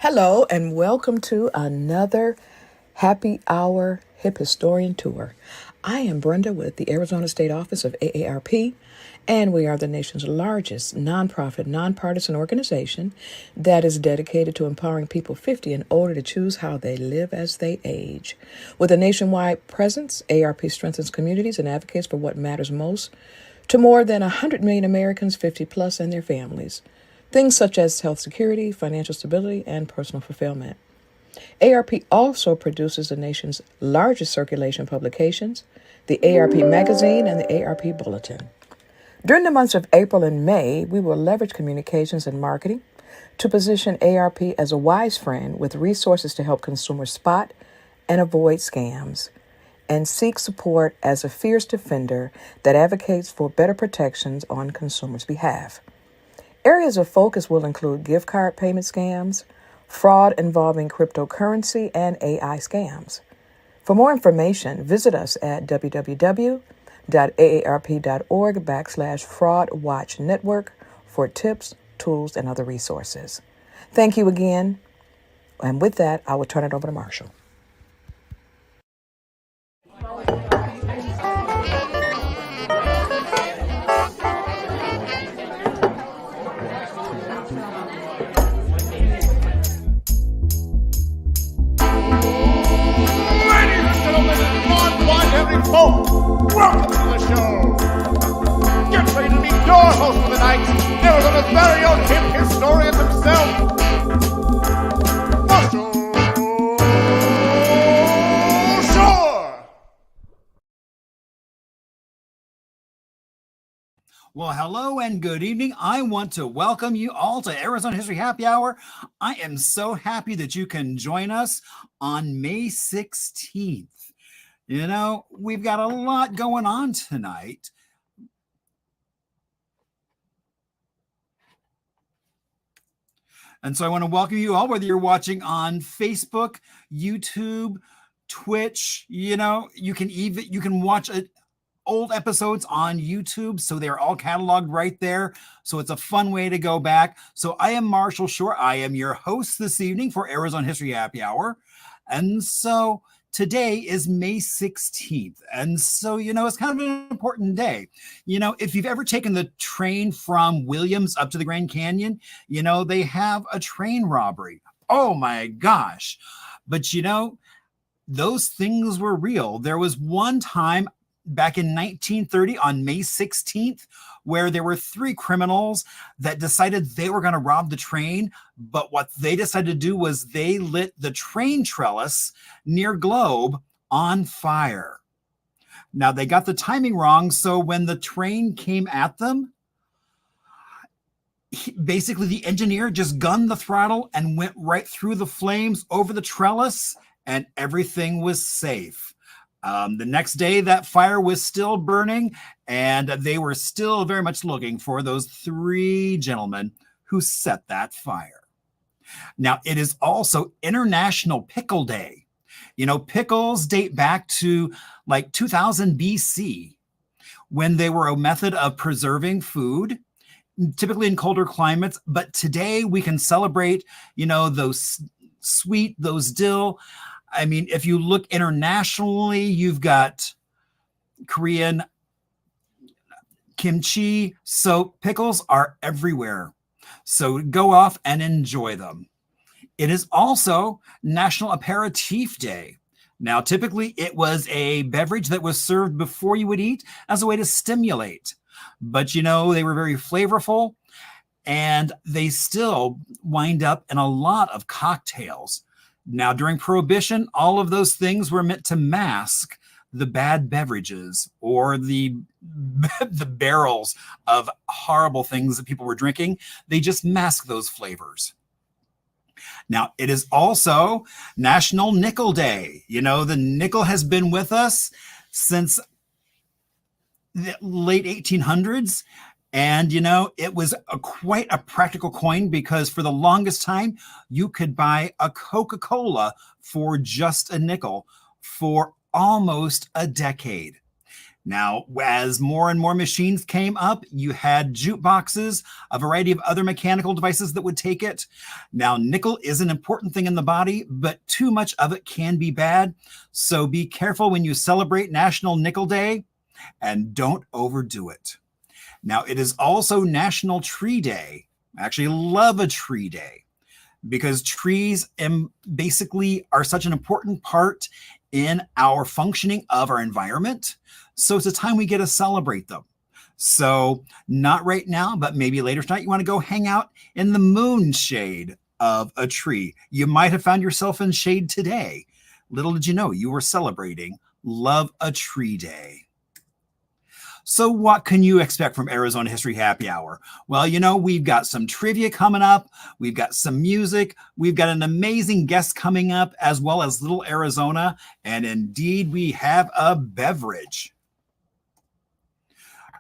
Hello, and welcome to another Happy Hour Hip Historian Tour. I am Brenda with the Arizona State Office of AARP, and we are the nation's largest nonprofit, nonpartisan organization that is dedicated to empowering people 50 and older to choose how they live as they age. With a nationwide presence, AARP strengthens communities and advocates for what matters most to more than 100 million Americans 50 plus and their families. Things such as health security, financial stability, and personal fulfillment. AARP also produces the nation's largest circulation publications, the AARP Magazine and the AARP Bulletin. During the months of April and May, we will leverage communications and marketing to position AARP as a wise friend with resources to help consumers spot and avoid scams, and seek support as a fierce defender that advocates for better protections on consumers' behalf. Areas of focus will include gift card payment scams, fraud involving cryptocurrency, and AI scams. For more information, visit us at www.aarp.org/Fraud Watch Network for tips, tools, and other resources. Thank you again. And with that, I will turn it over to Marshall. Folks, welcome to the show. Get ready to meet your host for the night, Arizona's very own hip historian himself, Marshall Shore. Well, hello and good evening. I want to welcome you all to Arizona History Happy Hour. I am so happy that you can join us on May 16th. You know, we've got a lot going on tonight. And so I want to welcome you all, whether you're watching on Facebook, YouTube, Twitch. You know, you can watch old episodes on YouTube, so they're all cataloged right there. So it's a fun way to go back. So I am Marshall Shore. I am your host this evening for Arizona History Happy Hour. And so today is May 16th. And so, you know, it's kind of an important day. You know, if you've ever taken the train from Williams up to the Grand Canyon, you know, they have a train robbery. Oh my gosh. But, you know, those things were real. There was one time back in 1930 on May 16th, where there were three criminals that decided they were going to rob the train. But what they decided to do was they lit the train trellis near Globe on fire. Now, they got the timing wrong. So when the train came at them, basically the engineer just gunned the throttle and went right through the flames over the trellis, and everything was safe. The next day, that fire was still burning, and they were still very much looking for those three gentlemen who set that fire. Now, it is also International Pickle Day. You know, pickles date back to like 2000 BC, when they were a method of preserving food, typically in colder climates. But today we can celebrate, you know, those sweet, those dill. I mean, if you look internationally, you've got Korean kimchi. So pickles are everywhere. So go off and enjoy them. It is also National Aperitif Day. Now, typically it was a beverage that was served before you would eat as a way to stimulate. But, you know, they were very flavorful, and they still wind up in a lot of cocktails. Now, during Prohibition, all of those things were meant to mask the bad beverages or the barrels of horrible things that people were drinking. They just mask those flavors. Now, it is also National Nickel Day. You know, the nickel has been with us since the late 1800s. And, you know, it was quite a practical coin, because for the longest time, you could buy a Coca-Cola for just a nickel for almost a decade. Now, as more and more machines came up, you had jukeboxes, a variety of other mechanical devices that would take it. Now, nickel is an important thing in the body, but too much of it can be bad. So be careful when you celebrate National Nickel Day and don't overdo it. Now, it is also National Tree Day. I actually love a tree day because trees basically are such an important part in our functioning of our environment. So it's a time we get to celebrate them. So not right now, but maybe later tonight, you want to go hang out in the moon shade of a tree. You might have found yourself in shade today. Little did you know you were celebrating Love a Tree Day. So what can you expect from Arizona History Happy Hour? Well, we've got some trivia coming up. We've got some music. We've got an amazing guest coming up, as well as Little Arizona. And indeed, we have a beverage.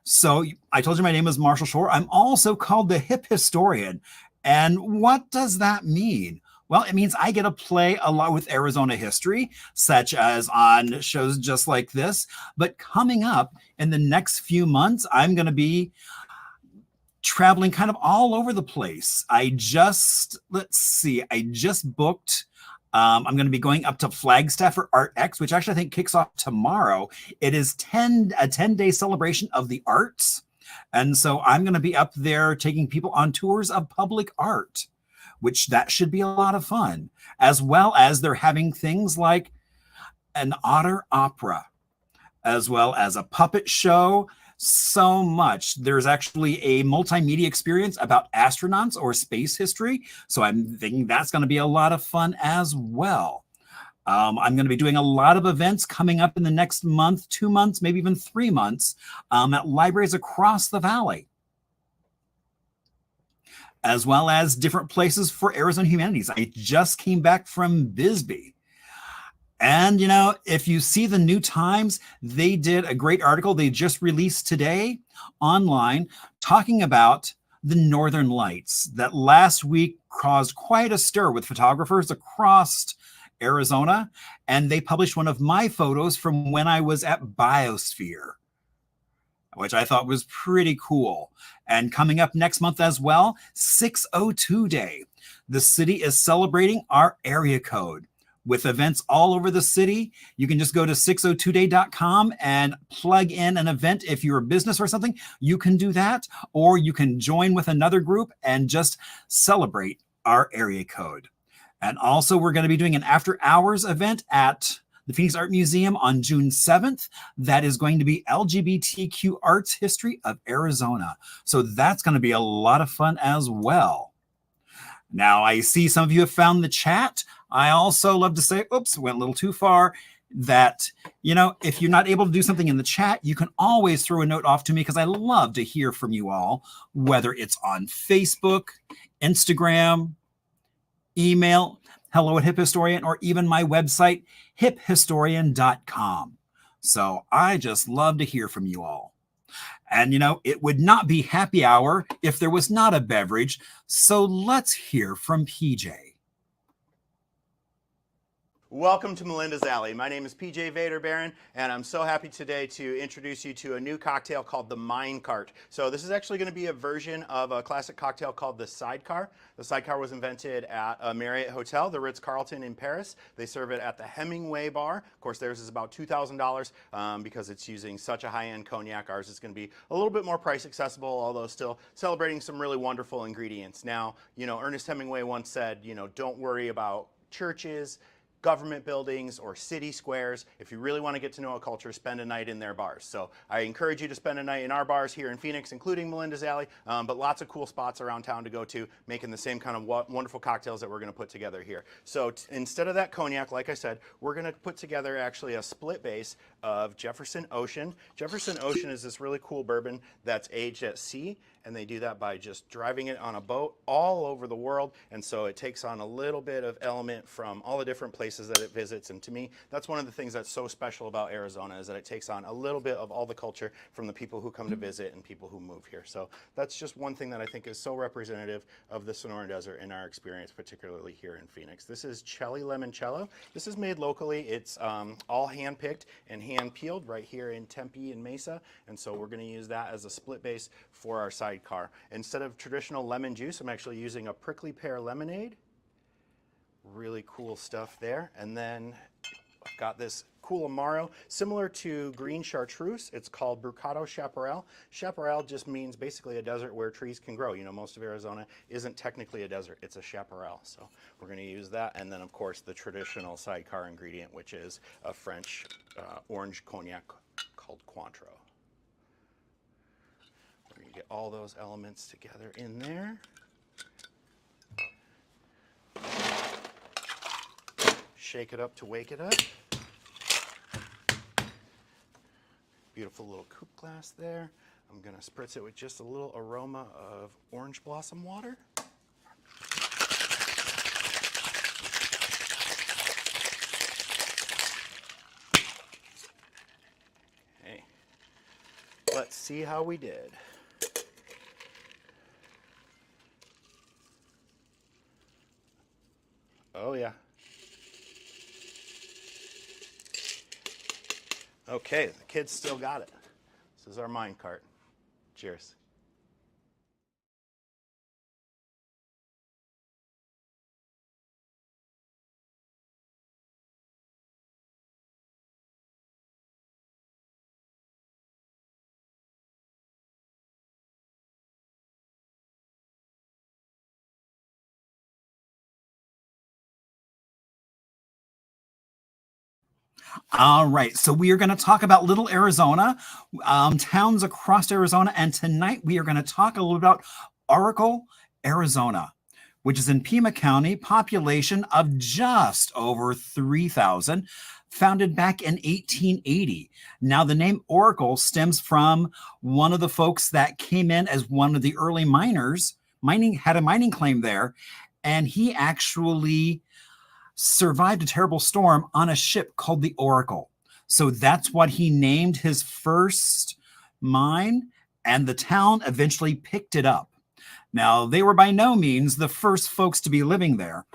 So I told you my name is Marshall Shore. I'm also called the Hip Historian. And what does that mean? Well, it means I get to play a lot with Arizona history, such as on shows just like this. But coming up in the next few months, I'm going to be traveling kind of all over the place. I just booked. I'm going to be going up to Flagstaff for Art X, which actually I think kicks off tomorrow. It is a 10-day celebration of the arts. And so I'm going to be up there taking people on tours of public art, which that should be a lot of fun, as well as they're having things like an otter opera, as well as a puppet show. So much. There's actually a multimedia experience about astronauts or space history. So I'm thinking that's going to be a lot of fun as well. I'm going to be doing a lot of events coming up in the next month, 2 months, maybe even 3 months at libraries across the valley, as well as different places for Arizona Humanities. I just came back from Bisbee. And, if you see the New Times, they did a great article they just released today online talking about the Northern Lights that last week caused quite a stir with photographers across Arizona. And they published one of my photos from when I was at Biosphere, which I thought was pretty cool. And coming up next month as well, 602 Day. The city is celebrating our area code with events all over the city. You can just go to 602day.com and plug in an event. If you're a business or something, you can do that, or you can join with another group and just celebrate our area code. And also, we're going to be doing an after hours event at the Phoenix Art Museum on June 7th. That is going to be LGBTQ Arts History of Arizona. So that's going to be a lot of fun as well. Now, I see some of you have found the chat. I also love to say, oops, went a little too far, that, if you're not able to do something in the chat, you can always throw a note off to me, because I love to hear from you all, whether it's on Facebook, Instagram, email, hello@hiphistorian, or even my website, hiphistorian.com. So I just love to hear from you all. And, it would not be happy hour if there was not a beverage. So let's hear from PJ. Welcome to Melinda's Alley. My name is PJ Vader-Baron, and I'm so happy today to introduce you to a new cocktail called the Mine Cart. So this is actually going to be a version of a classic cocktail called the Sidecar. The Sidecar was invented at a Marriott Hotel, the Ritz-Carlton in Paris. They serve it at the Hemingway Bar. Of course, theirs is about $2,000 because it's using such a high-end cognac. Ours is going to be a little bit more price accessible, although still celebrating some really wonderful ingredients. Now, Ernest Hemingway once said, don't worry about churches, government buildings, or city squares. If you really want to get to know a culture, spend a night in their bars. So I encourage you to spend a night in our bars here in Phoenix, including Melinda's Alley, but lots of cool spots around town to go to, making the same kind of wonderful cocktails that we're going to put together here. So instead of that cognac, like I said, we're going to put together actually a split base of Jefferson Ocean. Jefferson Ocean is this really cool bourbon that's aged at sea, and they do that by just driving it on a boat all over the world. And so it takes on a little bit of element from all the different places that it visits. And to me, that's one of the things that's so special about Arizona, is that it takes on a little bit of all the culture from the people who come to visit and people who move here. So that's just one thing that I think is so representative of the Sonoran Desert in our experience, particularly here in Phoenix. This is Chelly Limoncello. This is made locally. It's all hand-picked and hand peeled right here in Tempe and Mesa, and so we're going to use that as a split base for our sidecar. Instead of traditional lemon juice, I'm actually using a prickly pear lemonade. Really cool stuff there. And then I've got this cool Amaro, similar to green chartreuse. It's called Brucato Chaparral. Chaparral just means basically a desert where trees can grow. You know, most of Arizona isn't technically a desert, it's a chaparral. So we're going to use that. And then, of course, the traditional sidecar ingredient, which is a French orange cognac called Cointreau. We're going to get all those elements together in there. Shake it up to wake it up. Beautiful little coupe glass there. I'm going to spritz it with just a little aroma of orange blossom water. Okay. Let's see how we did. Oh yeah. Okay, the kids still got it. This is our mine cart. Cheers. All right, so we are going to talk about Little Arizona, towns across Arizona, and tonight we are going to talk a little about Oracle, Arizona, which is in Pima County, population of just over 3,000, founded back in 1880. Now, the name Oracle stems from one of the folks that came in as one of the early miners, had a mining claim there, and he actually survived a terrible storm on a ship called the Oracle. So that's what he named his first mine, and the town eventually picked it up. Now, they were by no means the first folks to be living there.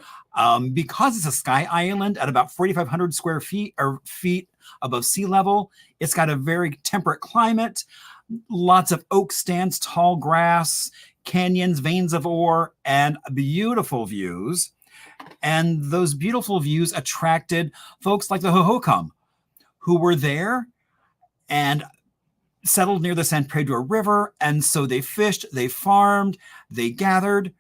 Because it's a sky island at about 4,500 square feet or feet above sea level, it's got a very temperate climate, lots of oak stands, tall grass, canyons, veins of ore, and beautiful views. And those beautiful views attracted folks like the Hohokam, who were there and settled near the San Pedro River. And so they fished, they farmed, they gathered,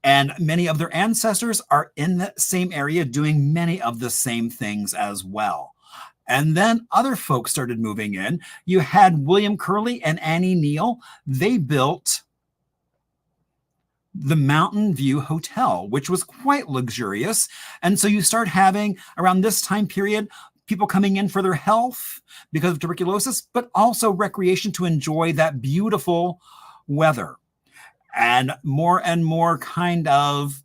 and many of their ancestors are in the same area doing many of the same things as well. And then other folks started moving in. You had William Curley and Annie Neal. They built the Mountain View Hotel, which was quite luxurious. And so you start having, around this time period, people coming in for their health because of tuberculosis, but also recreation to enjoy that beautiful weather. And more kind of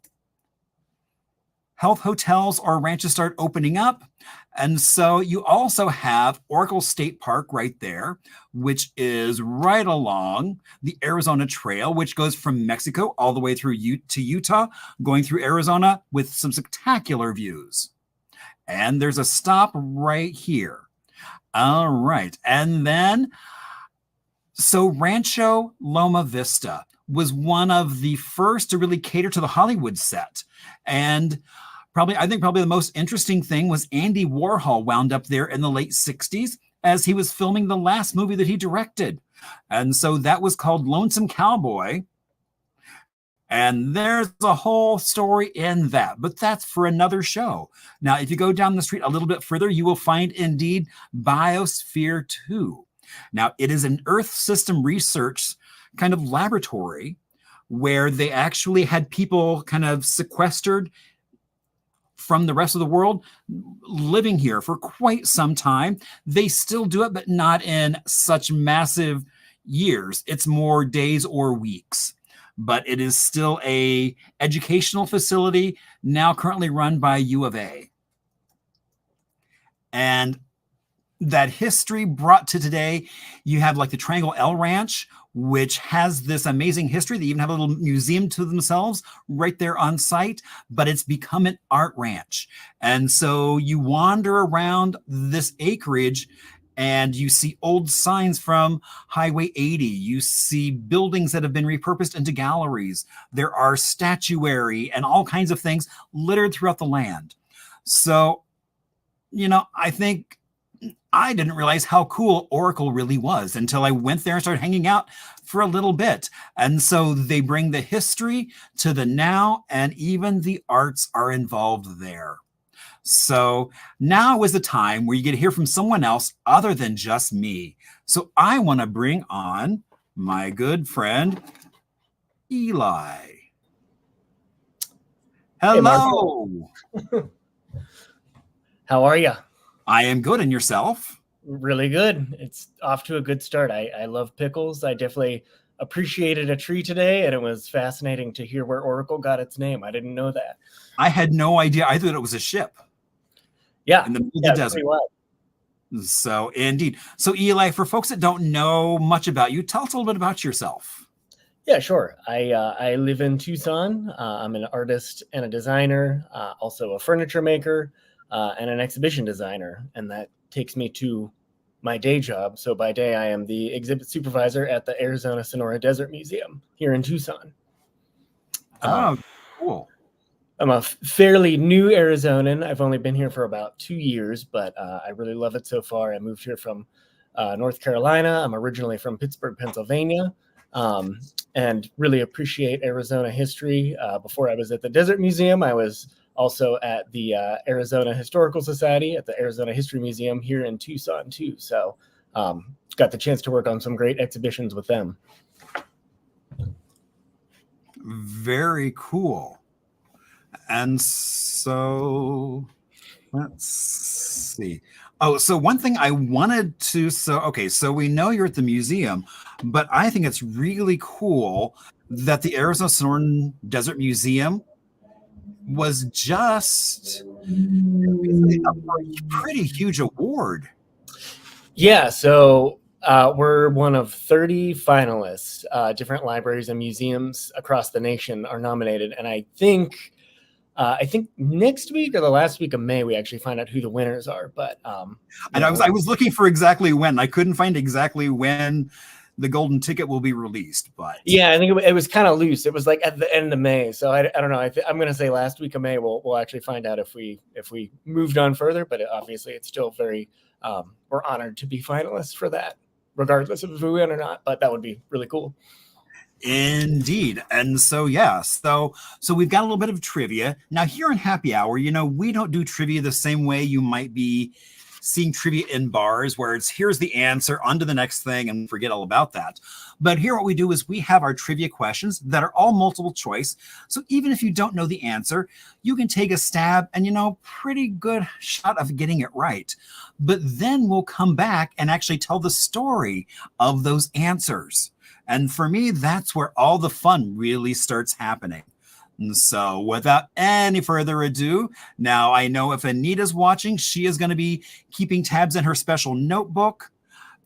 health hotels or ranches start opening up. And so you also have Oracle State Park right there, which is right along the Arizona Trail, which goes from Mexico all the way through to Utah, going through Arizona with some spectacular views. And there's a stop right here. All right. And then, so Rancho Loma Vista was one of the first to really cater to the Hollywood set. And I think probably the most interesting thing was Andy Warhol wound up there in the late 60s as he was filming the last movie that he directed. And so that was called Lonesome Cowboy. And there's a whole story in that, but that's for another show. Now, if you go down the street a little bit further, you will find indeed Biosphere 2. Now, it is an Earth system research kind of laboratory where they actually had people kind of sequestered from the rest of the world living here for quite some time. They still do it, but not in such massive years. It's more days or weeks. But it is still a educational facility now currently run by U of A. And that history brought to today, you have like the Triangle L Ranch, which has this amazing history. They even have a little museum to themselves right there on site, but it's become an art ranch. And so you wander around this acreage and you see old signs from Highway 80. You see buildings that have been repurposed into galleries. There are statuary and all kinds of things littered throughout the land. So, I think I didn't realize how cool Oracle really was until I went there and started hanging out for a little bit. And so they bring the history to the now, and even the arts are involved there. So now is the time where you get to hear from someone else other than just me. So I want to bring on my good friend, Eli. Hello. Hey, how are you? I am good. And yourself? Really good. It's off to a good start. I love pickles. I definitely appreciated a tree today, and it was fascinating to hear where Oracle got its name. I didn't know that. I had no idea. I thought it was a ship. Yeah. In the middle of the desert. So indeed. So Eli, for folks that don't know much about you, tell us a little bit about yourself. Yeah, sure. I live in Tucson. I'm an artist and a designer, also a furniture maker, and an exhibition designer. And that takes me to my day job. So by day, I am the exhibit supervisor at the Arizona Sonoran Desert Museum here in Tucson. Oh, cool. I'm a fairly new Arizonan. I've only been here for about 2 years, but I really love it so far. I moved here from North Carolina. I'm originally from Pittsburgh, Pennsylvania, and really appreciate Arizona history. Before I was at the Desert Museum, I was also at the Arizona Historical Society at the Arizona History Museum here in Tucson, too. So got the chance to work on some great exhibitions with them. Very cool. And so let's see. Oh, so one thing I wanted to, so we know you're at the museum, but I think it's really cool that the Arizona Sonoran Desert Museum was just up for a pretty huge award. Yeah, so we're one of 30 finalists. Different libraries and museums across the nation are nominated, and I think next week or the last week of May we actually find out who the winners are. But and I was looking for exactly when. I couldn't find exactly when the golden ticket will be released, but yeah, I think it was kind of loose. It was like at the end of May, so I don't know. I'm going to say last week of May. We'll actually find out if we moved on further. But obviously, it's still very we're honored to be finalists for that, regardless of if we win or not. But that would be really cool. Indeed. And so, so we've got a little bit of trivia. Now here in Happy Hour, we don't do trivia the same way you might be seeing trivia in bars where it's here's the answer, on to the next thing, and forget all about that. But here what we do is we have our trivia questions that are all multiple choice. So even if you don't know the answer, you can take a stab and, pretty good shot of getting it right. But then we'll come back and actually tell the story of those answers. And for me, that's where all the fun really starts happening. And so without any further ado, now I know if Anita's watching, she is going to be keeping tabs in her special notebook.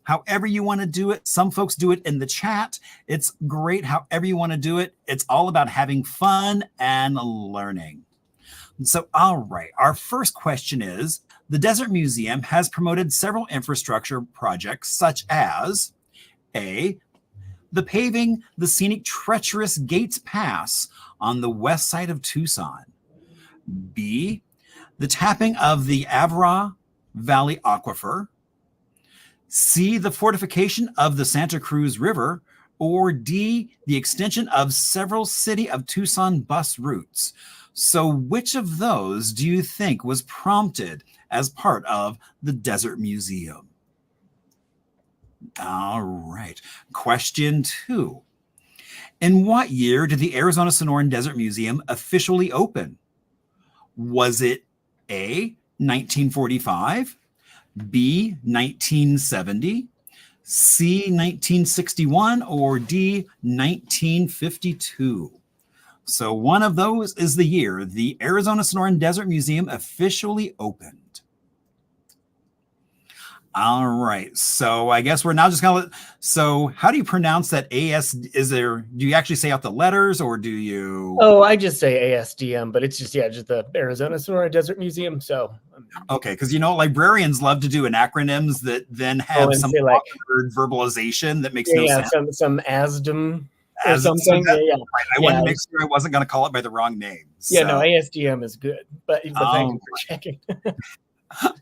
However you want to do it. Some folks do it in the chat. It's great however you want to do it. It's all about having fun and learning. And so, all right, our first question is, the Desert Museum has promoted several infrastructure projects such as A, the paving the scenic treacherous Gates Pass on the west side of Tucson. B, the tapping of the Avra Valley Aquifer. C, the fortification of the Santa Cruz River. Or D, the extension of several City of Tucson bus routes. So which of those do you think was prompted as part of the Desert Museum? All right. Question 2. In what year did the Arizona Sonoran Desert Museum officially open? Was it A, 1945, B, 1970, C, 1961, or D, 1952? So one of those is the year the Arizona Sonoran Desert Museum officially opened. All right. So I guess we're now just gonna. So how do you pronounce that? AS? Is there? Do you actually say out the letters, or do you? Oh, I just say ASDM, but it's just just the Arizona Sonoran Desert Museum. So Okay, because librarians love to do acronyms that then oh, have and some say like awkward verbalization that makes no yeah, sense. some ASDM or As so something. that, Yeah, right, I wanted yeah, to make sure I wasn't going to call it by the wrong name. yeah. No, So, ASDM is good, but thank you um, for checking.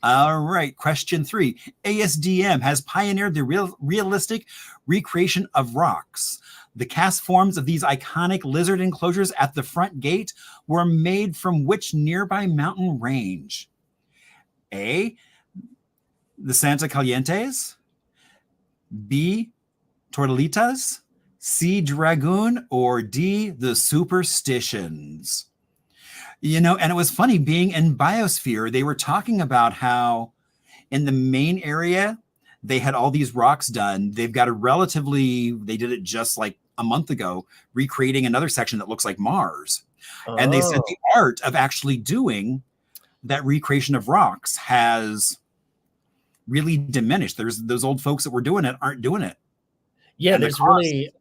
all right. Question 3: ASDM has pioneered the realistic recreation of rocks. The cast forms of these iconic lizard enclosures at the front gate were made from which nearby mountain range? A, the Santa Calientes. B, Tortolitas. C, Dragoon. Or D, the Superstitions. And it was funny being in Biosphere, they were talking about how in the main area, they had all these rocks done. They did it just like a month ago, recreating another section that looks like Mars. And they said Oh, the art of actually doing that recreation of rocks has really diminished. There's those old folks that were doing it aren't doing it. yeah. And the There's cost, really,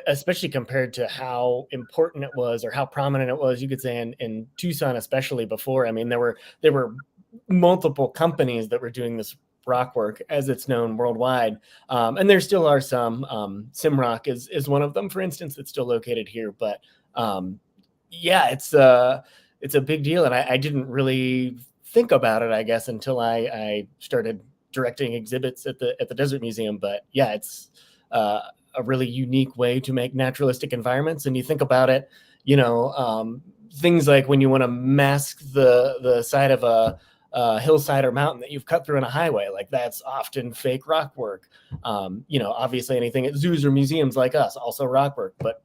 especially compared to how important it was or how prominent it was. You could say in Tucson, especially before. I mean, there were multiple companies that were doing this rock work as it's known worldwide, and there still are some. Simrock is one of them, for instance, that's still located here. But yeah, it's a big deal, and I didn't really think about it, I guess, until I started directing exhibits at the Desert Museum. But yeah, it's a really unique way to make naturalistic environments. And you think about it, things like when you want to mask the side of a hillside or mountain that you've cut through on a highway, like that's often fake rock work. Obviously anything at zoos or museums like us, also rock work, but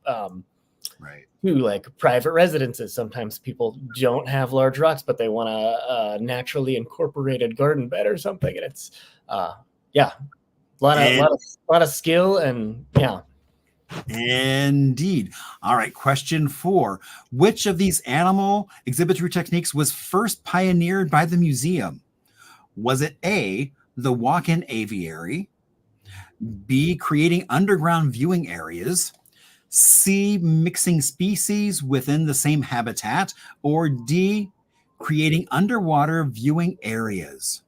right. like private residences, sometimes people don't have large rocks, but they want a naturally incorporated garden bed or something. And it's, yeah, a lot of skill and yeah. Indeed. All right. Question 4: which of these animal exhibitory techniques was first pioneered by the museum? Was it A, the walk-in aviary? B, creating underground viewing areas? C, mixing species within the same habitat? Or D, creating underwater viewing areas?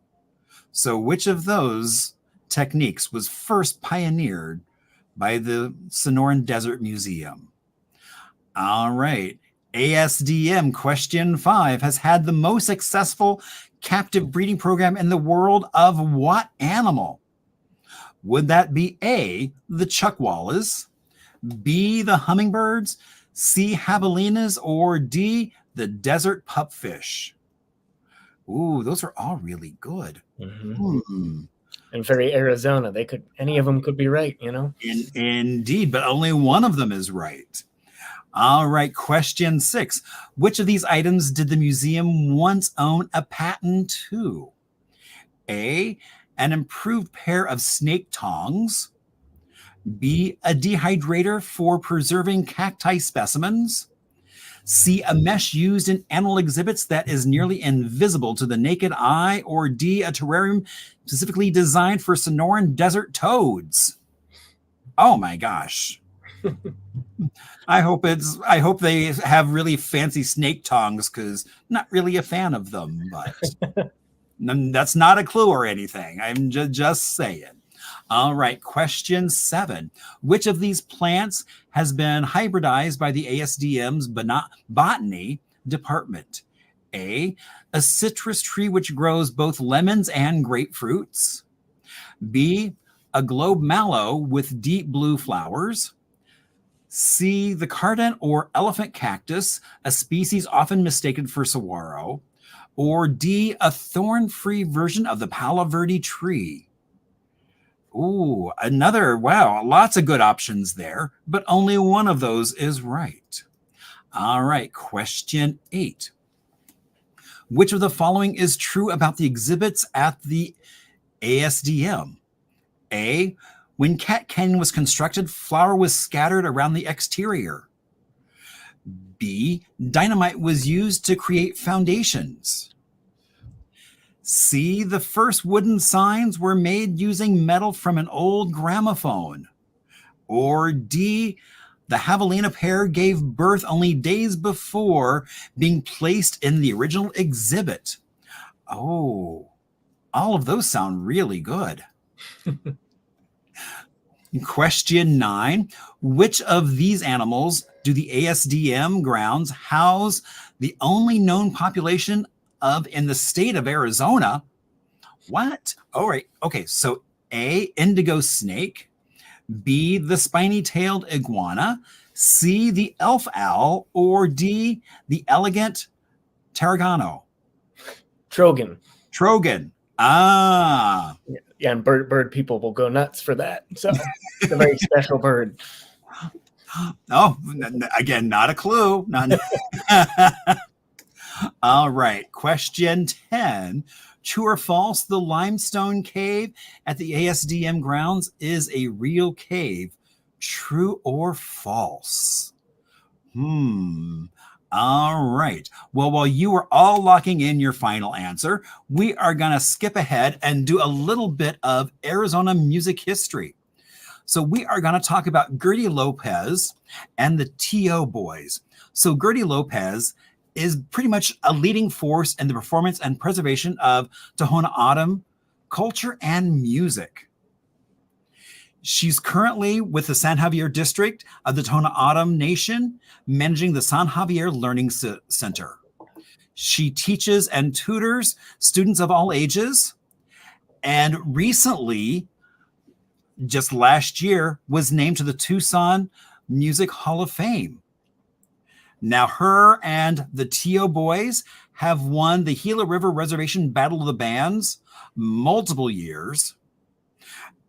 So which of those techniques was first pioneered by the Sonoran Desert Museum? All right. ASDM question 5 has had the most successful captive breeding program in the world of what animal? Would that be A, the chuckwallas, B, the hummingbirds, C, javelinas, or D, the desert pupfish? Ooh, those are all really good. Mm-hmm. And very Arizona, any of them could be right, Indeed, but only one of them is right. All right, question 6. Which of these items did the museum once own a patent to? A, an improved pair of snake tongs. B, a dehydrator for preserving cacti specimens. C, a mesh used in animal exhibits that is nearly invisible to the naked eye. Or D, a terrarium specifically designed for Sonoran desert toads. Oh my gosh. I hope they have really fancy snake tongs, because not really a fan of them, but that's not a clue or anything. I'm just saying. All right, question 7. Which of these plants has been hybridized by the ASDM's botany department? A, a citrus tree which grows both lemons and grapefruits. B, a globe mallow with deep blue flowers. C, the cardent or elephant cactus, a species often mistaken for saguaro. Or D, a thorn-free version of the palo verde tree. Ooh, wow, lots of good options there, but only one of those is right. All right, question 8. Which of the following is true about the exhibits at the ASDM? A, when Cat Canyon was constructed, flour was scattered around the exterior. B, dynamite was used to create foundations. C, the first wooden signs were made using metal from an old gramophone. Or D, the javelina pair gave birth only days before being placed in the original exhibit. Oh, all of those sound really good. Question 9, which of these animals do the ASDM grounds house the only known population of in the state of Arizona? What? All right. Okay. So A, indigo snake, B, the spiny-tailed iguana, C, the elf owl, or D, the elegant tarragano? Trogan. Trogan. Ah. Yeah, and bird people will go nuts for that. So it's a very special bird. Oh, again, not a clue. Not. All right. Question 10. True or false, the limestone cave at the ASDM grounds is a real cave. True or false? All right. Well, while you are all locking in your final answer, we are going to skip ahead and do a little bit of Arizona music history. So we are going to talk about Gertie Lopez and the T.O. Boys. So Gertie Lopez is pretty much a leading force in the performance and preservation of Tohono O'odham culture and music. She's currently with the San Javier district of the Tohono O'odham Nation, managing the San Javier Learning Center. She teaches and tutors students of all ages, and recently, just last year, was named to the Tucson Music Hall of Fame. Now, her and the T.O. Boys have won the Gila River Reservation Battle of the Bands multiple years.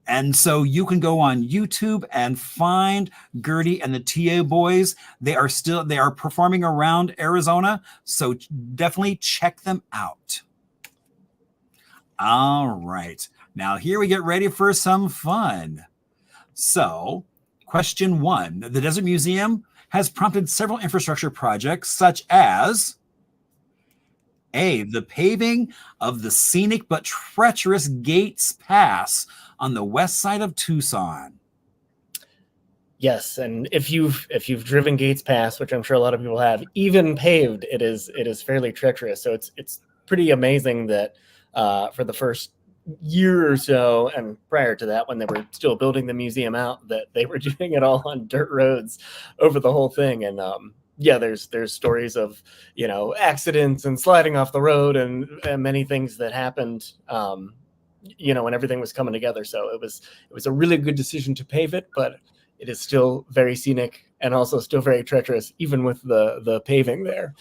And so you can go on YouTube and find Gertie and the T.O. Boys. They are performing around Arizona. So definitely check them out. All right. Now here we get ready for some fun. So question 1, the Desert Museum has prompted several infrastructure projects such as A, the paving of the scenic but treacherous Gates Pass on the west side of Tucson. Yes, and if you've driven Gates Pass, which I'm sure a lot of people have, even paved, it is fairly treacherous. So it's pretty amazing that for the first year or so, and prior to that, when they were still building the museum out, that they were doing it all on dirt roads over the whole thing. And yeah, there's stories of, you know, accidents and sliding off the road and many things that happened, you know, when everything was coming together. So it was a really good decision to pave it, but it is still very scenic and also still very treacherous, even with the paving there.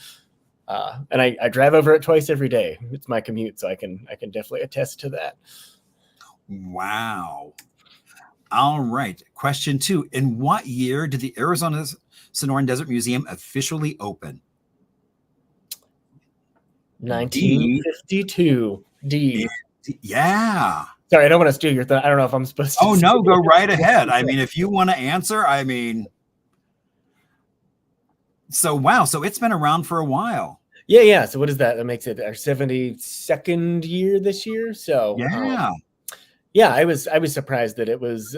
And I drive over it twice every day. It's my commute, so I can definitely attest to that. Wow. All right. Question 2. In what year did the Arizona Sonoran Desert Museum officially open? 1952. D. Yeah. Sorry, I don't want to steal your thought. I don't know if I'm supposed to. Oh, no, go right ahead. I mean, if you want to answer, I mean. So, wow. So it's been around for a while. Yeah. So what is that? That makes it our 72nd year this year. So yeah. Yeah, I was surprised that it was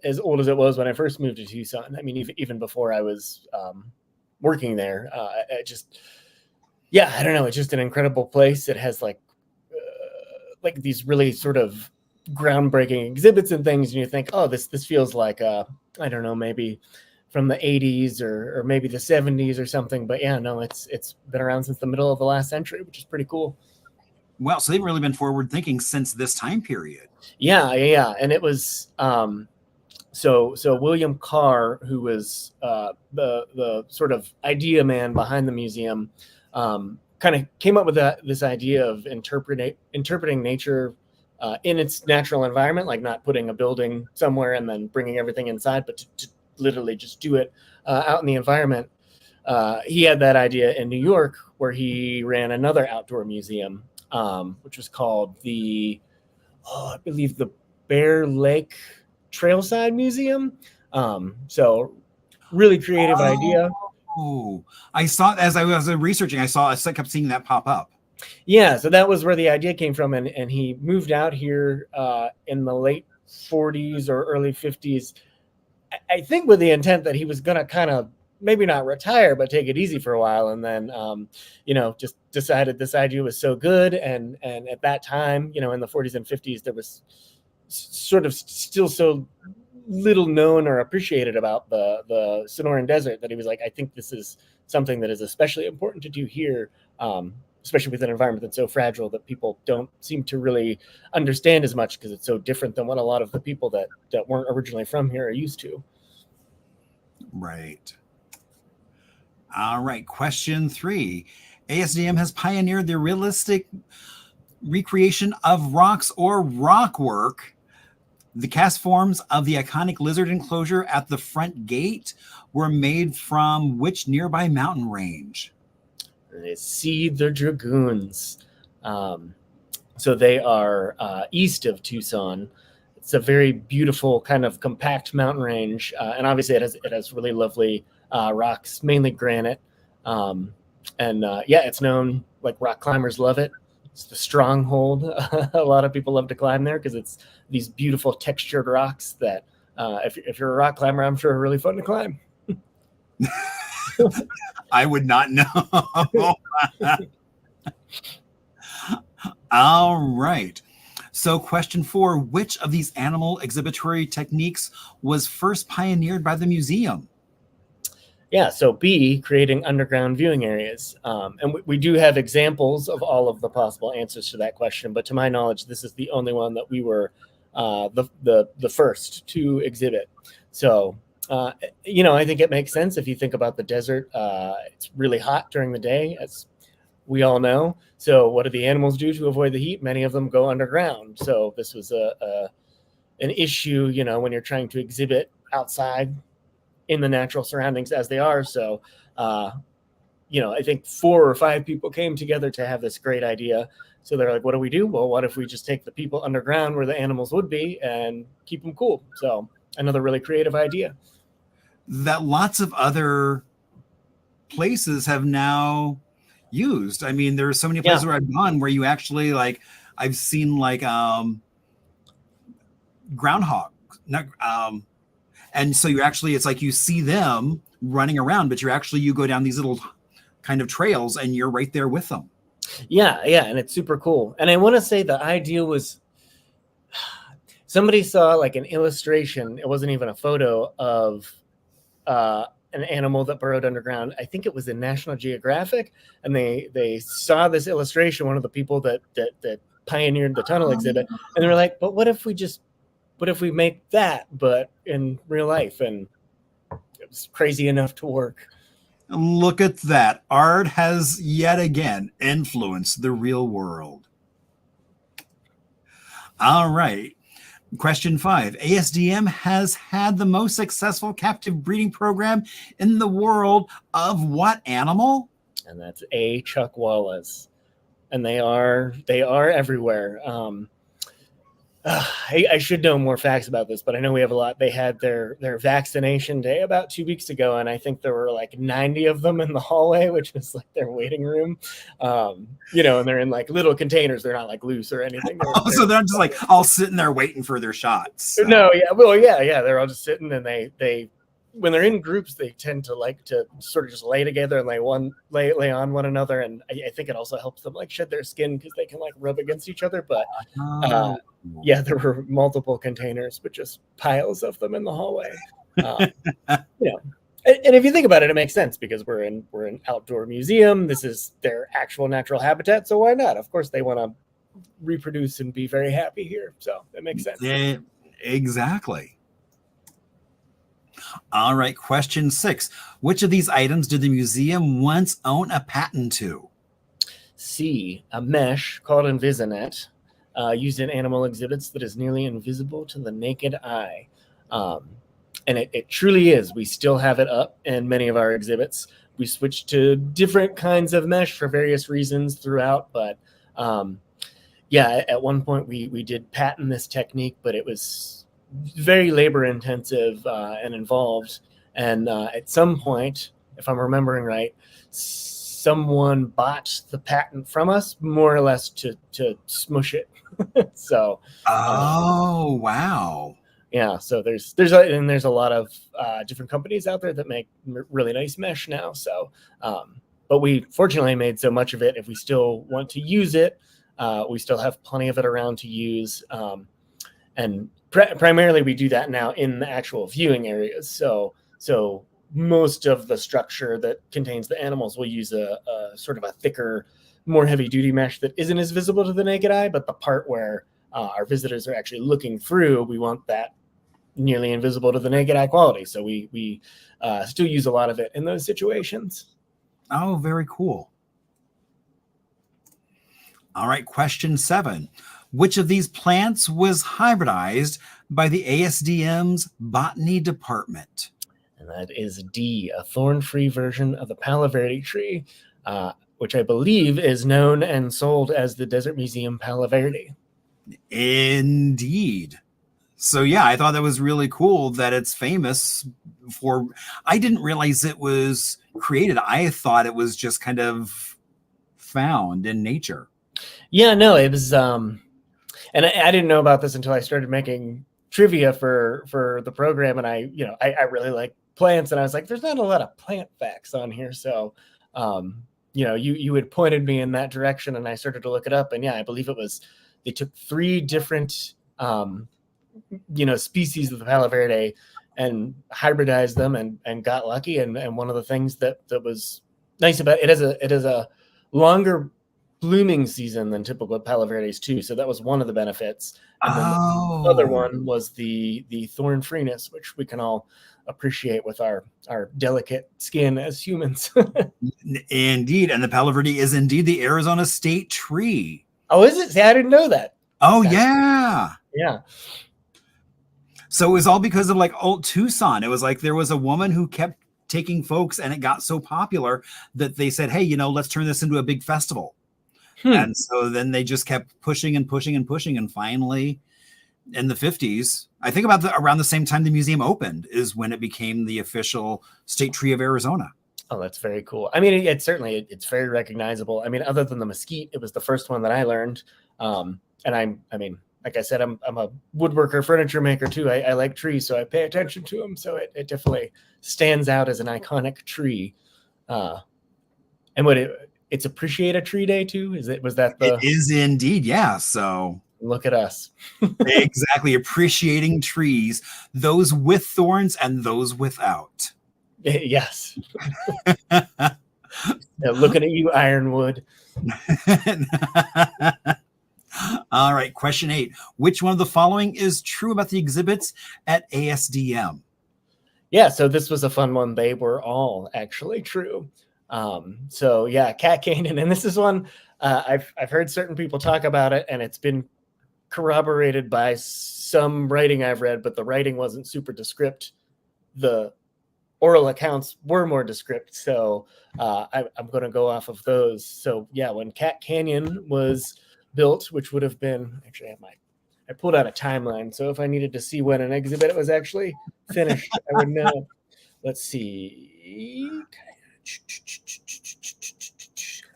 as old as it was when I first moved to Tucson. I mean, even before I was working there, I don't know. It's just an incredible place. It has like these really sort of groundbreaking exhibits and things, and you think, oh, this feels like I don't know, maybe from the 80s or maybe the 70s or something. But yeah, no, it's been around since the middle of the last century, which is pretty cool. Well, so they've really been forward thinking since this time period. Yeah. And it was so William Carr, who was the sort of idea man behind the museum, kind of came up with this idea of interpreting nature in its natural environment, like not putting a building somewhere and then bringing everything inside, but to literally just do it out in the environment. He had that idea in New York, where he ran another outdoor museum, which was called I believe the Bear Lake Trailside Museum. So really creative idea. Oh, I saw, as I was researching, I kept seeing that pop up. Yeah, so that was where the idea came from, and he moved out here in the late 40s or early 50s. I think with the intent that he was going to kind of maybe not retire, but take it easy for a while, and then just decided this idea was so good, and at that time, in the 40s and 50s, there was sort of still so little known or appreciated about the Sonoran Desert that he was like, I think this is something that is especially important to do here, especially with an environment that's so fragile that people don't seem to really understand as much because it's so different than what a lot of the people that weren't originally from here are used to. Right. All right. Question 3. ASDM has pioneered the realistic recreation of rocks or rock work. The cast forms of the iconic lizard enclosure at the front gate were made from which nearby mountain range? See the Dragoons. So they are east of Tucson. It's a very beautiful kind of compact mountain range, and obviously it has really lovely rocks, mainly granite. It's known, like, rock climbers love it. It's the stronghold. A lot of people love to climb there because it's these beautiful textured rocks that, if you're a rock climber, I'm sure are really fun to climb. I would not know. All right. So question 4, which of these animal exhibitory techniques was first pioneered by the museum? Yeah, so B, creating underground viewing areas. And we do have examples of all of the possible answers to that question, but to my knowledge, this is the only one that we were the first to exhibit. So, I think it makes sense if you think about the desert. It's really hot during the day, as we all know. So what do the animals do to avoid the heat? Many of them go underground. So this was an issue, when you're trying to exhibit outside in the natural surroundings as they are. So, I think 4 or 5 people came together to have this great idea. So they're like, what do we do? Well, what if we just take the people underground where the animals would be and keep them cool? So another really creative idea. That lots of other places have now used. I mean, there are so many places where I've gone where you actually, like, I've seen like groundhog, and so you actually, it's like you see them running around, but you go down these little kind of trails and you're right there with them. Yeah, and it's super cool. And I want to say the idea was, somebody saw like an illustration. It wasn't even a photo of an animal that burrowed underground. I think it was in National Geographic, and they saw this illustration, one of the people that pioneered the tunnel exhibit, and they were like, but what if we make that but in real life? And it was crazy enough to work. Look at that. Art has yet again influenced the real world. All right. Question 5. ASDM has had the most successful captive breeding program in the world of what animal? And that's A, chuckwallas. And they are everywhere. I should know more facts about this, but I know we have a lot. They had their vaccination day about 2 weeks ago, and I think there were like 90 of them in the hallway, which is like their waiting room. And they're in like little containers. They're not like loose or anything. So they're just like all sitting there waiting for their shots. So. No, yeah. Well, yeah. They're all just sitting, and they when they're in groups, they tend to like to sort of just lay together and lay on one another. And I think it also helps them like shed their skin because they can like rub against each other. But there were multiple containers, but just piles of them in the hallway. And if you think about it, it makes sense because we're an outdoor museum. This is their actual natural habitat. So why not? Of course, they want to reproduce and be very happy here. So that makes sense. Yeah, exactly. All right, question 6. Which of these items did the museum once own a patent to? C, a mesh called Invisinet, used in animal exhibits that is nearly invisible to the naked eye. And it truly is. We still have it up in many of our exhibits. We switched to different kinds of mesh for various reasons throughout, but at one point we did patent this technique, but it was very labor intensive and involved. And at some point, if I'm remembering right, someone bought the patent from us more or less to smush it. So oh, wow. yeah, so there's a lot of different companies out there that make really nice mesh now. So but we fortunately made so much of it. If we still want to use it, we still have plenty of it around to use. And primarily we do that now in the actual viewing areas. So most of the structure that contains the animals will use a sort of a thicker, more heavy duty mesh that isn't as visible to the naked eye, but the part where our visitors are actually looking through, we want that nearly invisible to the naked eye quality. So we still use a lot of it in those situations. Oh, very cool. All right, question 7. Which of these plants was hybridized by the ASDM's botany department? And that is D, a thorn-free version of the Palo Verde tree, which I believe is known and sold as the Desert Museum Palo Verde. Indeed. So yeah, I thought that was really cool that it's famous for. I didn't realize it was created. I thought it was just kind of found in nature. Yeah, no, it was. And I didn't know about this until I started making trivia for the program, and I really like plants, and I was like, there's not a lot of plant facts on here, so you had pointed me in that direction, and I started to look it up, and yeah, I believe they took 3 different species of the Palo Verde and hybridized them and got lucky, and one of the things that was nice about it is a longer blooming season than typical Palo Verdes too, so that was one of the benefits. And then the other one was the thorn freeness, which we can all appreciate with our delicate skin as humans. Indeed, and the Palo Verde is indeed the Arizona state tree. Oh, is it? See, I didn't know that. Oh, yeah. Yeah. So it was all because of like old Tucson. It was like there was a woman who kept taking folks, and it got so popular that they said, hey, let's turn this into a big festival. And so then they just kept pushing and pushing and pushing. And finally, in the 50s, I think around the same time the museum opened is when it became the official state tree of Arizona. Oh, that's very cool. I mean, it's very recognizable. I mean, other than the mesquite, it was the first one that I learned. And like I said, I'm a woodworker, furniture maker too. I like trees, so I pay attention to them. So it definitely stands out as an iconic tree. And it's Appreciate Tree Day too? It is indeed, yeah. So look at us. Exactly. Appreciating trees, those with thorns and those without. Yes. Looking at you, Ironwood. All right, question 8. Which one of the following is true about the exhibits at ASDM? Yeah, so this was a fun one. They were all actually true. So yeah, Cat Canyon, and this is one I've heard certain people talk about it, and it's been corroborated by some writing I've read, but the writing wasn't super descript. The oral accounts were more descript, so I'm going to go off of those. So yeah, when Cat Canyon was built, which would have been actually I pulled out a timeline, so if I needed to see when an exhibit was actually finished, I would know. Let's see.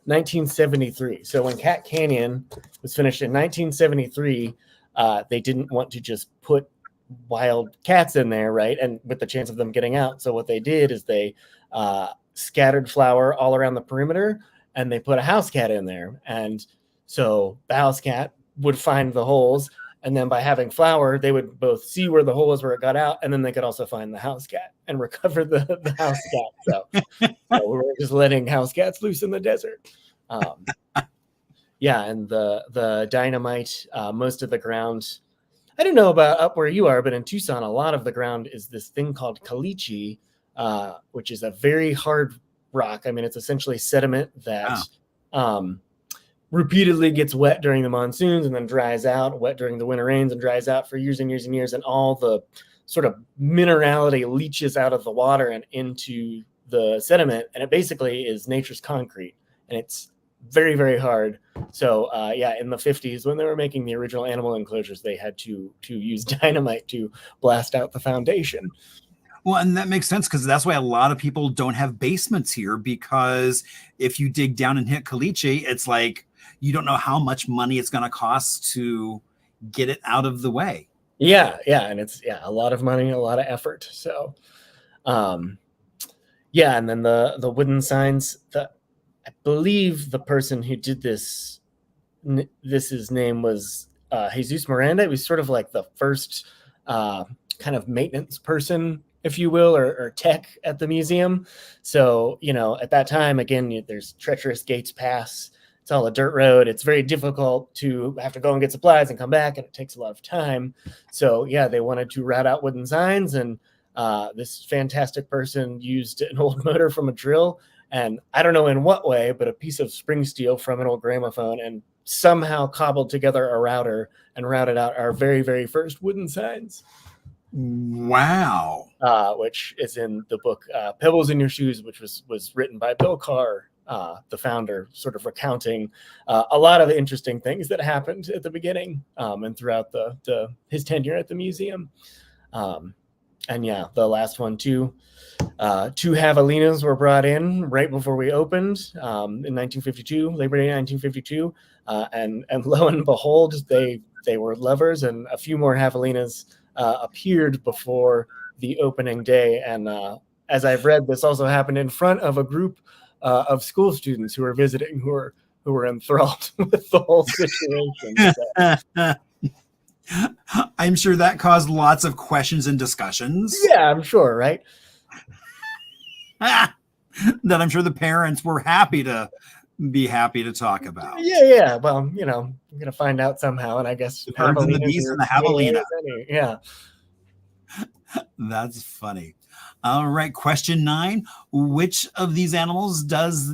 1973. So when Cat Canyon was finished in 1973, they didn't want to just put wild cats in there, right? And with the chance of them getting out. So what they did is they scattered flour all around the perimeter, and they put a house cat in there. And so the house cat would find the holes, and then by having flour, they would both see where the hole was where it got out, and then they could also find the house cat and recover the house cat. So we were just letting house cats loose in the desert. Yeah, and the dynamite, most of the ground, I don't know about up where you are, but in Tucson, a lot of the ground is this thing called caliche, which is a very hard rock. I mean, it's essentially sediment that repeatedly gets wet during the monsoons and then dries out, wet during the winter rains and dries out for years and years and years. And all the sort of minerality leaches out of the water and into the sediment. And it basically is nature's concrete. And it's very, very hard. So yeah, in the 50s, when they were making the original animal enclosures, they had to use dynamite to blast out the foundation. Well, and that makes sense because that's why a lot of people don't have basements here, because if you dig down and hit caliche, it's like you don't know how much money it's going to cost to get it out of the way. Yeah, and it's a lot of money, a lot of effort. So, yeah, and then the wooden signs. I believe the person who did this, his name was Jesus Miranda. He was sort of like the first kind of maintenance person, if you will, or tech at the museum. So, at that time, again, there's treacherous gates pass. It's all a dirt road. It's very difficult to have to go and get supplies and come back, and it takes a lot of time. So, yeah, they wanted to route out wooden signs, and this fantastic person used an old motor from a drill, and I don't know in what way, but a piece of spring steel from an old gramophone, and somehow cobbled together a router and routed out our very, very first wooden signs. Wow. Which is in the book Pebbles in Your Shoes, which was written by Bill Carr, the founder, sort of recounting a lot of interesting things that happened at the beginning and throughout his tenure at the museum. And yeah, the last one too. 2 javelinas were brought in right before we opened in 1952, Labor Day 1952, and lo and behold, they were lovers, and a few more javelinas appeared before the opening day. And as I've read, this also happened in front of a group of school students who were visiting, who were enthralled with the whole situation. So. I'm sure that caused lots of questions and discussions. Yeah, I'm sure, right? That I'm sure the parents were happy to talk about. Yeah. Well, I'm gonna find out somehow, and I guess the birds and the bees and the javelina. Yeah. That's funny. All right, question 9. Which of these animals does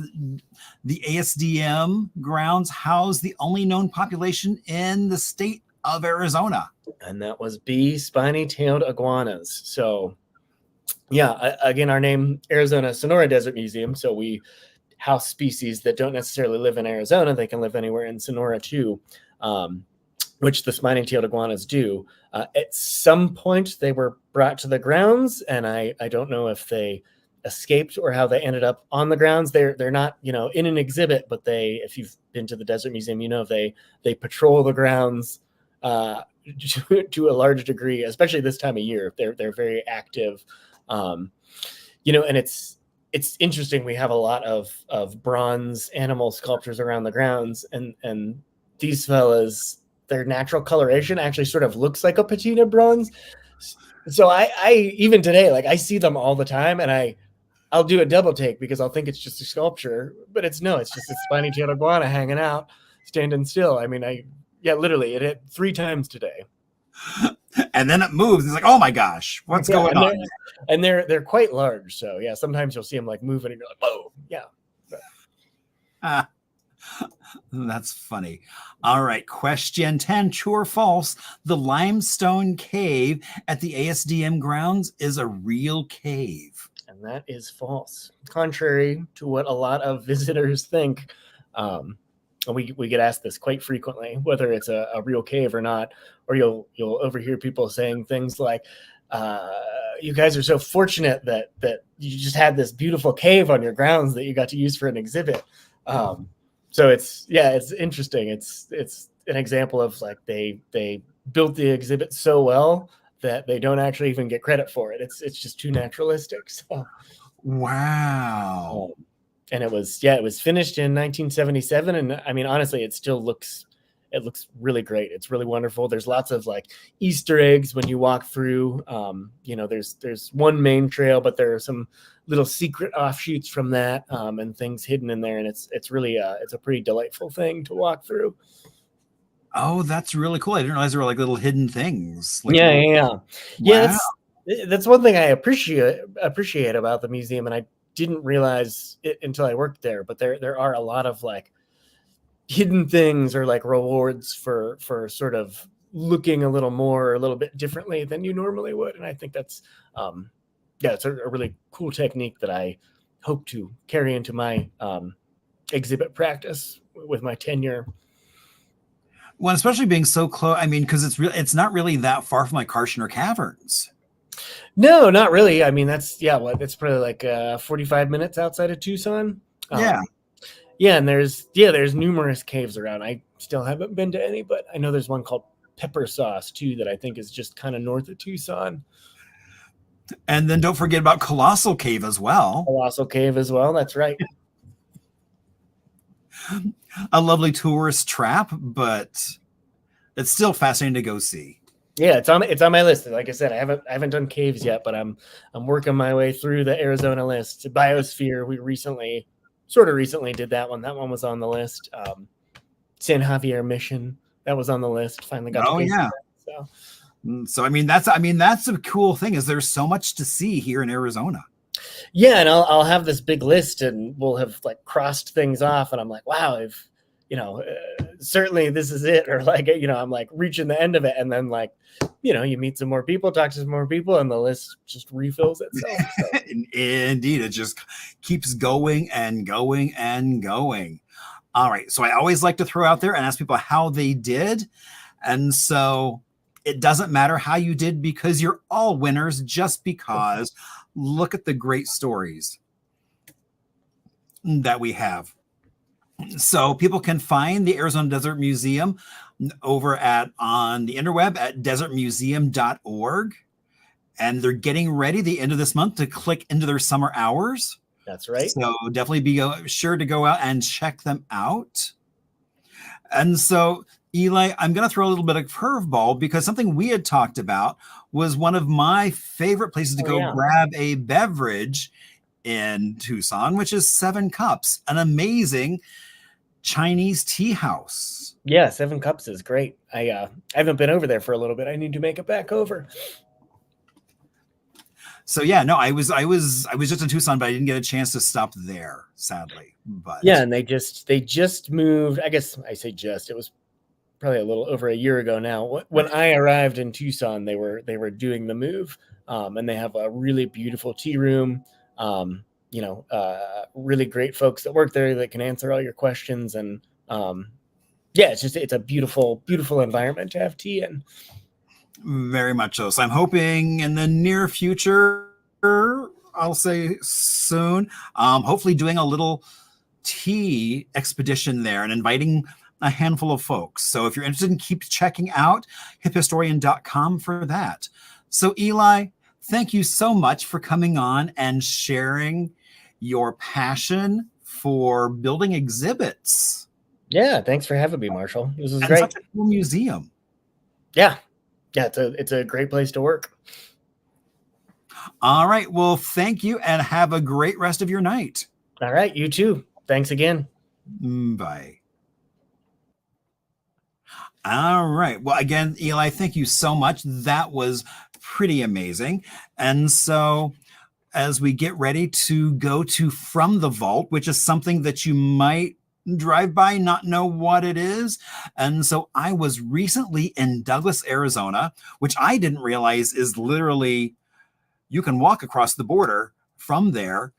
the ASDM grounds house the only known population in the state of Arizona? And that was B, spiny-tailed iguanas. So, yeah, again, our name, Arizona Sonoran Desert Museum. So we house species that don't necessarily live in Arizona. They can live anywhere in Sonora too, which the spiny-tailed iguanas do. At some point, they were brought to the grounds, and I don't know if they escaped or how they ended up on the grounds. They're not, in an exhibit, but if you've been to the Desert Museum, they patrol the grounds to a large degree, especially this time of year. They're very active, and it's interesting. We have a lot of bronze animal sculptures around the grounds, and these fellas, their natural coloration actually sort of looks like a patina bronze. So I even today, like, I see them all the time, and I'll do a double take because I'll think it's just a sculpture, but it's just a spiny-tailed iguana hanging out, standing still. I mean, literally, it hit 3 times today. And then it moves. It's like, oh my gosh, what's going on? And they're quite large. So yeah, sometimes you'll see them like moving, and you're like, whoa, yeah. That's funny. All right, question 10, true or false? The limestone cave at the ASDM grounds is a real cave. And that is false. Contrary to what a lot of visitors think. We get asked this quite frequently, whether it's a real cave or not, or you'll overhear people saying things like, you guys are so fortunate that you just had this beautiful cave on your grounds that you got to use for an exhibit. So it's interesting. It's an example of, like, they built the exhibit so well that they don't actually even get credit for it. It's just too naturalistic. So. Wow. And it was finished in 1977. And I mean, honestly, it looks really great. It's really wonderful. There's lots of, like, Easter eggs when you walk through. There's one main trail, but there are some little secret offshoots from that, and things hidden in there. And it's really it's a pretty delightful thing to walk through. Oh, that's really cool. I didn't realize there were, like, little hidden things. Like, Wow. Yeah. That's one thing I appreciate about the museum, and I didn't realize it until I worked there. But there are a lot of, like, hidden things, or, like, rewards for sort of looking a little more, or a little bit differently than you normally would. And I think that's it's a really cool technique that I hope to carry into my exhibit practice with my tenure. Well, especially being so close. I mean, because it's not really that far from, like, Karshner Caverns. No, not really. I mean, that's it's probably like 45 minutes outside of Tucson. Yeah. Yeah, and there's numerous caves around. I still haven't been to any, but I know there's one called Pepper Sauce too that I think is just kind of north of Tucson. And then don't forget about Colossal Cave as well. Colossal Cave as well. That's right. A lovely tourist trap, but it's still fascinating to go see. Yeah, it's on my list. Like I said, I haven't done caves yet, but I'm working my way through the Arizona list. Biosphere, we recently did that one. That one was on the list. San Javier Mission, that was on the list. Finally got. Oh yeah. So I mean that's a cool thing is there's so much to see here in Arizona. Yeah, and I'll have this big list, and we'll have like crossed things off, and I'm like, wow, I've certainly this is it, or like I'm like reaching the end of it, and then like you meet some more people, talk to some more people, and the list just refills itself. So. Indeed, it just keeps going and going and going. All right, so I always like to throw out there and ask people how they did, and so it doesn't matter how you did because you're all winners just because look at the great stories that we have. So people can find the Arizona Desert Museum over on the interweb at desertmuseum.org. And they're getting ready the end of this month to click into their summer hours. That's right. So definitely be sure to go out and check them out. And so, Eli, I'm going to throw a little bit of curveball because something we had talked about was one of my favorite places to go grab a beverage in Tucson, which is Seven Cups, an amazing Chinese tea house. Yeah, Seven Cups is great. I haven't been over there for a little bit. I need to make it back over. So yeah, no, I was just in Tucson, but I didn't get a chance to stop there, sadly. But yeah, and they just moved. I guess I say just. It was probably a little over a year ago now. When I arrived in Tucson, they were doing the move, and they have a really beautiful tea room. Really great folks that work there that can answer all your questions, and it's a beautiful environment to have tea in. Very much so. So I'm hoping in the near future, I'll say soon, hopefully doing a little tea expedition there and inviting a handful of folks. So if you're interested, keep checking out hiphistorian.com for that. So Eli, thank you so much for coming on and sharing your passion for building exhibits. Yeah, thanks for having me, Marshall. This was and great. Such a cool museum. Yeah, it's a great place to work. All right. Well, thank you and have a great rest of your night. All right. You too. Thanks again. Bye. All right. Well, again, Eli, thank you so much. That was pretty amazing. And so as we get ready to go to From the Vault, which is something that you might drive by, not know what it is. And so I was recently in Douglas, Arizona, which I didn't realize is literally, you can walk across the border from there.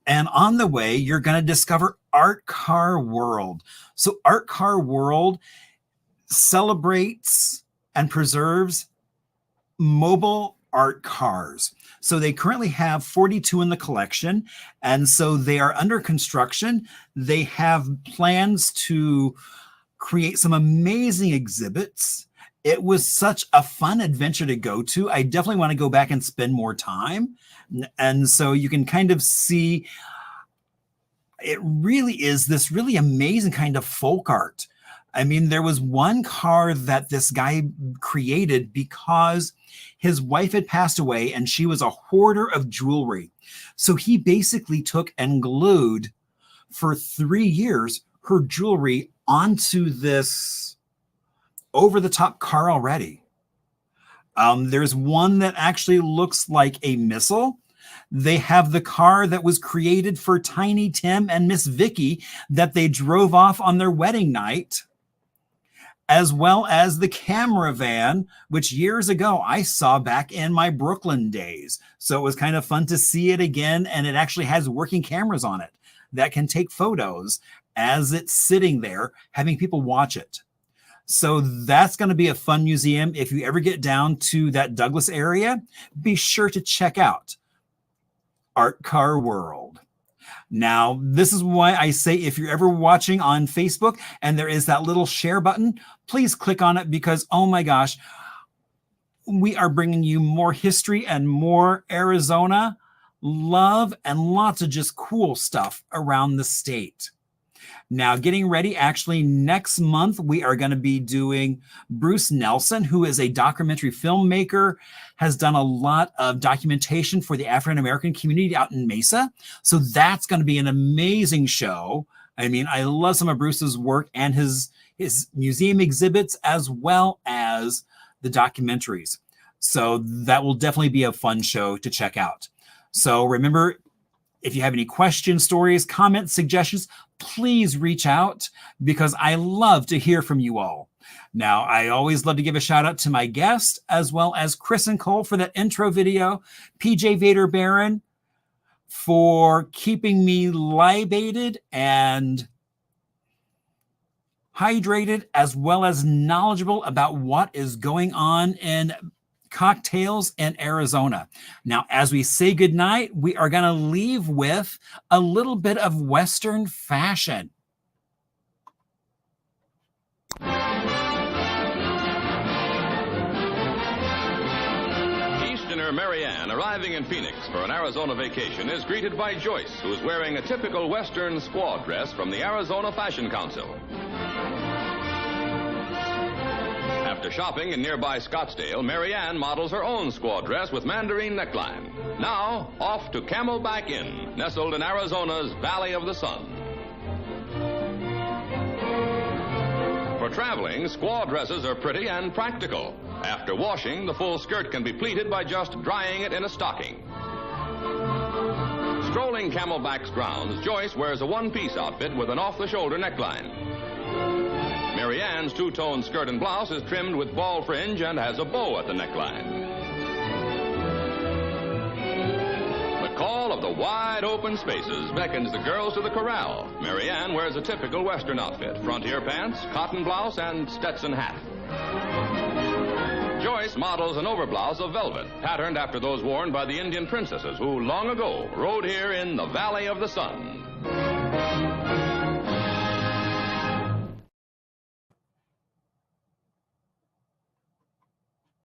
And on the way, you're going to discover Art Car World. So Art Car World celebrates and preserves mobile art cars. So they currently have 42 in the collection. And so they are under construction. They have plans to create some amazing exhibits. It was such a fun adventure to go to. I definitely want to go back and spend more time. And so you can kind of see it really is this really amazing kind of folk art. I mean, there was one car that this guy created because his wife had passed away and she was a hoarder of jewelry. So he basically took and glued for 3 years her jewelry onto this over-the-top car already. There's one that actually looks like a missile. They have the car that was created for Tiny Tim and Miss Vicky that they drove off on their wedding night, as well as the camera van, which years ago I saw back in my Brooklyn days. So it was kind of fun to see it again. And it actually has working cameras on it that can take photos as it's sitting there, having people watch it. So that's going to be a fun museum. If you ever get down to that Douglas area, be sure to check out Art Car World. Now, this is why I say if you're ever watching on Facebook and there is that little share button, please click on it because, oh my gosh, we are bringing you more history and more Arizona love and lots of just cool stuff around the state. Now, getting ready, actually, next month, we are going to be doing Bruce Nelson, who is a documentary filmmaker, has done a lot of documentation for the African-American community out in Mesa. So that's going to be an amazing show. I mean, I love some of Bruce's work and his museum exhibits as well as the documentaries. So that will definitely be a fun show to check out. So remember, if you have any questions, stories, comments, suggestions, please reach out because I love to hear from you all. Now, I always love to give a shout out to my guest as well as Chris and Cole for that intro video, PJ Vader Barron for keeping me libated and hydrated as well as knowledgeable about what is going on in cocktails in Arizona. Now, as we say goodnight, we are going to leave with a little bit of Western fashion. Easterner Marianne, arriving in Phoenix for an Arizona vacation, is greeted by Joyce, who is wearing a typical Western squaw dress from the Arizona Fashion Council. After shopping in nearby Scottsdale, Marianne models her own squaw dress with mandarin neckline. Now, off to Camelback Inn, nestled in Arizona's Valley of the Sun. For traveling, squaw dresses are pretty and practical. After washing, the full skirt can be pleated by just drying it in a stocking. Strolling Camelback's grounds, Joyce wears a one-piece outfit with an off-the-shoulder neckline. Marianne's two-tone skirt and blouse is trimmed with ball fringe and has a bow at the neckline. The call of the wide open spaces beckons the girls to the corral. Marianne wears a typical Western outfit, frontier pants, cotton blouse, and Stetson hat. Joyce models an overblouse of velvet, patterned after those worn by the Indian princesses who long ago rode here in the Valley of the Sun.